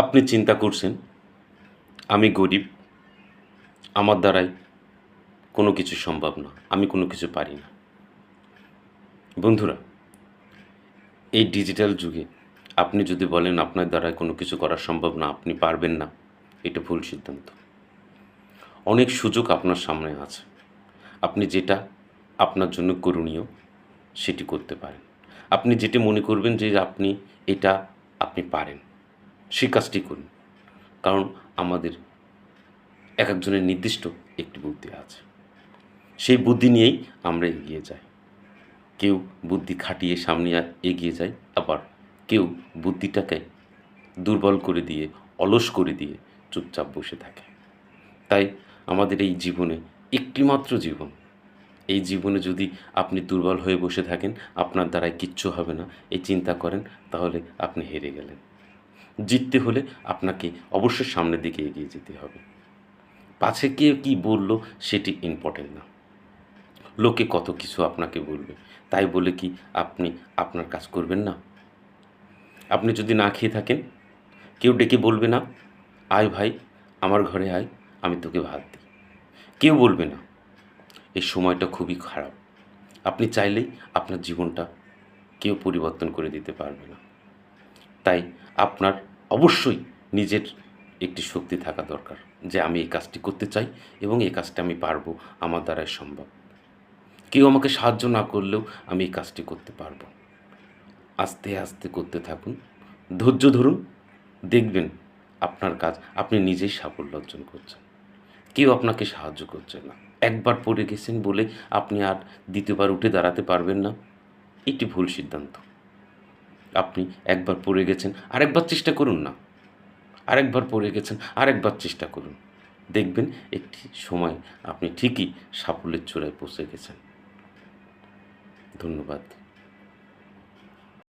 আপনি চিন্তা করছেন, আমি গরিব, আমার দ্বারাই কোনো কিছু সম্ভব না, আমি কোনো কিছু পারি না। বন্ধুরা, এই ডিজিটাল যুগে আপনি যদি বলেন আপনার দ্বারা কোনো কিছু করা সম্ভব না, আপনি পারবেন না, এটা ভুল সিদ্ধান্ত। অনেক সুযোগ আপনার সামনে আছে। আপনি যেটা আপনার জন্য করণীয়, সেটি করতে পারেন। আপনি যেটি মনে করবেন যে আপনি পারেন, সেই কাজটি করুন। কারণ আমাদের একেকজনের নির্দিষ্ট একটি বুদ্ধি আছে। সেই বুদ্ধি নিয়েই আমরা এগিয়ে যাই। কেউ বুদ্ধি খাটিয়ে সামনে এগিয়ে যায়, আবার কেউ বুদ্ধিটাকে দুর্বল করে দিয়ে, অলস করে দিয়ে চুপচাপ বসে থাকে। তাই আমাদের এই জীবনে একটিমাত্র জীবন। এই জীবনে যদি আপনি দুর্বল হয়ে বসে থাকেন, আপনার দ্বারাই কিচ্ছু হবে না, এই চিন্তা করেন, তাহলে আপনি হেরে গেলেন। জিততে হলে আপনাকে অবশ্যই সামনের দিকে এগিয়ে যেতে হবে। পাছে কে কী বলল সেটি ইম্পর্টেন্ট না। লোকে কত কিছু আপনাকে বলবে, তাই বলে কি আপনি আপনার কাজ করবেন না? আপনি যদি না খেয়ে থাকেন, কেউ ডেকে বলবে না, "আয় ভাই, আমার ঘরে আয়, আমি তোকে ভাত দিই।" কেউ বলবে না। এই সময়টা খুবই খারাপ। আপনি চাইলেই আপনার জীবনটা কেউ পরিবর্তন করে দিতে পারবে না। তাই আপনার অবশ্যই নিজের একটি শক্তি থাকা দরকার যে আমি এই কাজটি করতে চাই এবং এই কাজটা আমি পারবো, আমার দ্বারাই সম্ভব। কেউ আমাকে সাহায্য না করলেও আমি এই কাজটি করতে পারবো। আস্তে, আস্তে করতে থাকুন। ধৈর্য ধরুন। দেখবেন আপনার কাজ আপনি নিজেই সাফল্য অর্জন করছেন। কেউ আপনাকে সাহায্য করছে না। একবার পড়ে গেছেন বলে আপনি আর দ্বিতীয়বার উঠে দাঁড়াতে পারবেন না। এটি ভুল সিদ্ধান্ত। আপনি একবার পড়ে গেছেন, আরেকবার চেষ্টা করুন না। আরেকবার পড়ে গেছেন, আরেকবার চেষ্টা করুন। দেখবেন একটি সময় আপনি ঠিকই সাফল্যের চূড়ায় পৌঁছে গেছেন। ধন্যবাদ।